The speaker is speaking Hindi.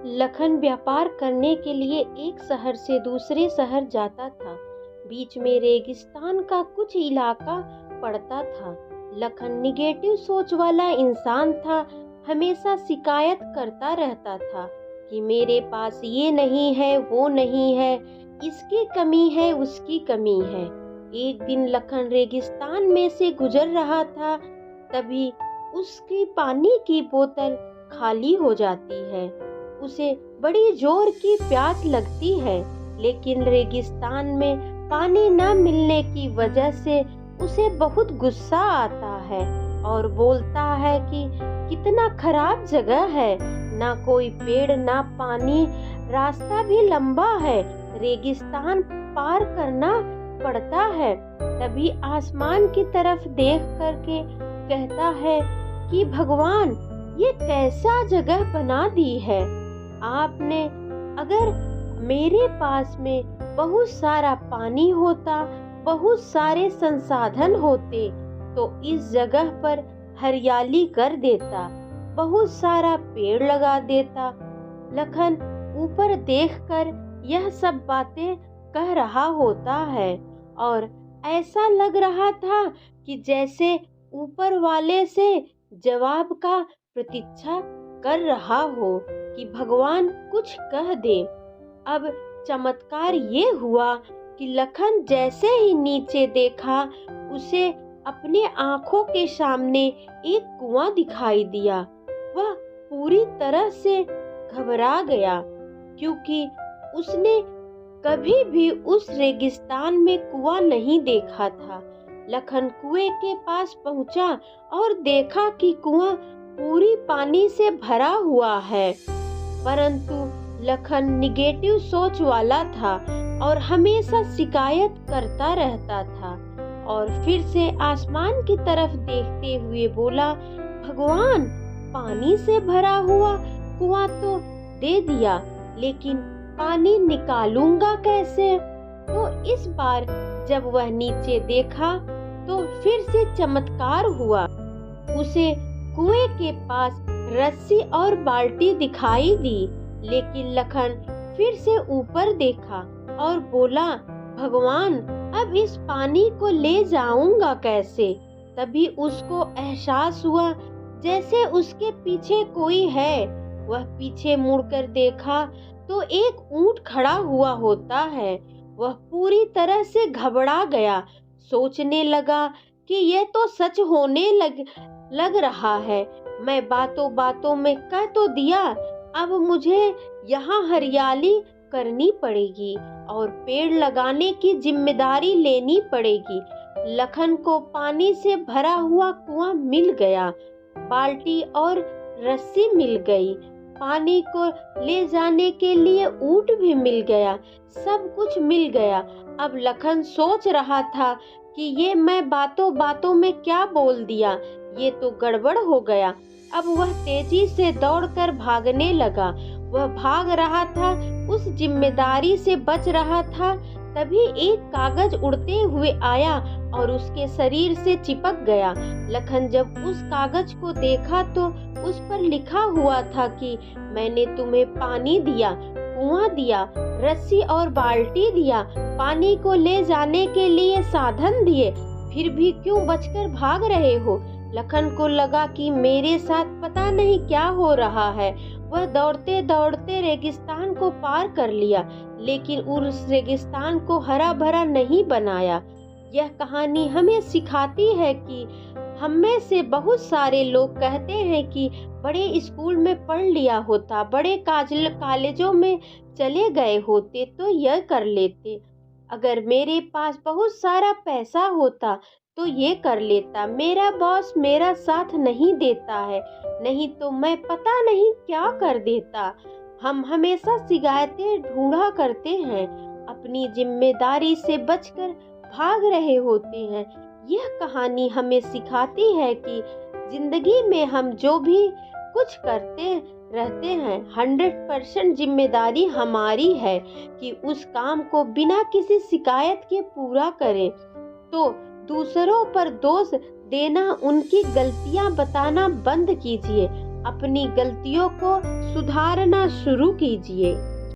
लखन व्यापार करने के लिए एक शहर से दूसरे शहर जाता था। बीच में रेगिस्तान का कुछ इलाका पड़ता था। लखन निगेटिव सोच वाला इंसान था। हमेशा शिकायत करता रहता था कि मेरे पास ये नहीं है, वो नहीं है, इसकी कमी है, उसकी कमी है। एक दिन लखन रेगिस्तान में से गुजर रहा था, तभी उसकी पानी की बोतल खाली हो जाती है। उसे बड़ी जोर की प्यास लगती है, लेकिन रेगिस्तान में पानी न मिलने की वजह से उसे बहुत गुस्सा आता है और बोलता है कि कितना खराब जगह है, ना कोई पेड़ ना पानी, रास्ता भी लंबा है, रेगिस्तान पार करना पड़ता है। तभी आसमान की तरफ देख करके कहता है कि भगवान, ये कैसा जगह बना दी है आपने। अगर मेरे पास में बहुत सारा पानी होता, बहुत सारे संसाधन होते, तो इस जगह पर हरियाली कर देता, बहुत सारा पेड़ लगा देता। लखन ऊपर देखकर यह सब बातें कह रहा होता है और ऐसा लग रहा था कि जैसे ऊपर वाले से जवाब का प्रतीक्षा कर रहा हो कि भगवान कुछ कह दे। अब चमत्कार ये हुआ कि लखन जैसे ही नीचे देखा, उसे अपने आंखों के सामने एक कुआं दिखाई दिया। वह पूरी तरह से घबरा गया, क्योंकि उसने कभी भी उस रेगिस्तान में कुआं नहीं देखा था। लखन कुएं के पास पहुंचा और देखा कि कुआं पूरी पानी से भरा हुआ है, परंतु लखन निगेटिव सोच वाला था और हमेशा शिकायत करता रहता था। और फिर से आसमान की तरफ देखते हुए बोला, भगवान, पानी से भरा हुआ कुआं तो दे दिया, लेकिन पानी निकालूंगा कैसे। तो इस बार जब वह नीचे देखा तो फिर से चमत्कार हुआ। उसे कुएं के पास रस्सी और बाल्टी दिखाई दी, लेकिन लखन फिर से ऊपर देखा और बोला, भगवान, अब इस पानी को ले जाऊंगा कैसे। तभी उसको एहसास हुआ जैसे उसके पीछे कोई है। वह पीछे मुड़कर देखा तो एक ऊंट खड़ा हुआ होता है। वह पूरी तरह से घबरा गया, सोचने लगा कि यह तो सच होने लग रहा है। मैं बातों बातों में कह तो दिया, अब मुझे यहाँ हरियाली करनी पड़ेगी और पेड़ लगाने की जिम्मेदारी लेनी पड़ेगी। लखन को पानी से भरा हुआ कुआं मिल गया, बाल्टी और रस्सी मिल गई, पानी को ले जाने के लिए ऊंट भी मिल गया, सब कुछ मिल गया। अब लखन सोच रहा था कि ये मैं बातों बातों में क्या बोल दिया, ये तो गड़बड़ हो गया। अब वह तेजी से दौड़कर भागने लगा। वह भाग रहा था, उस जिम्मेदारी से बच रहा था। तभी एक कागज उड़ते हुए आया और उसके शरीर से चिपक गया। लखन जब उस कागज को देखा तो उस पर लिखा हुआ था कि मैंने तुम्हें पानी दिया, कुआं दिया, रस्सी और बाल्टी दिया, पानी को ले जाने के लिए साधन दिए, फिर भी क्यों बचकर भाग रहे हो। लखन को लगा कि मेरे साथ पता नहीं क्या हो रहा है। वह दौड़ते दौड़ते रेगिस्तान को पार कर लिया, लेकिन उस रेगिस्तान को हरा भरा नहीं बनाया। यह कहानी हमें सिखाती है कि हम में से बहुत सारे लोग कहते हैं कि बड़े स्कूल में पढ़ लिया होता, बड़े कॉलेजों में चले गए होते तो यह कर लेते, अगर मेरे पास बहुत सारा पैसा होता तो ये कर लेता, मेरा बॉस मेरा साथ नहीं देता है, नहीं तो मैं पता नहीं क्या कर देता। हम हमेशा शिकायतें ढूंढा करते हैं, अपनी जिम्मेदारी से बचकर भाग रहे होते हैं। यह कहानी हमें सिखाती है कि जिंदगी में हम जो भी कुछ करते रहते हैं, 100% जिम्मेदारी हमारी है कि उस काम को बिना किसी शिकायत के पूरा करें। तो दूसरों पर दोष देना, उनकी गलतियां बताना बंद कीजिए अपनी गलतियों को सुधारना शुरू कीजिए।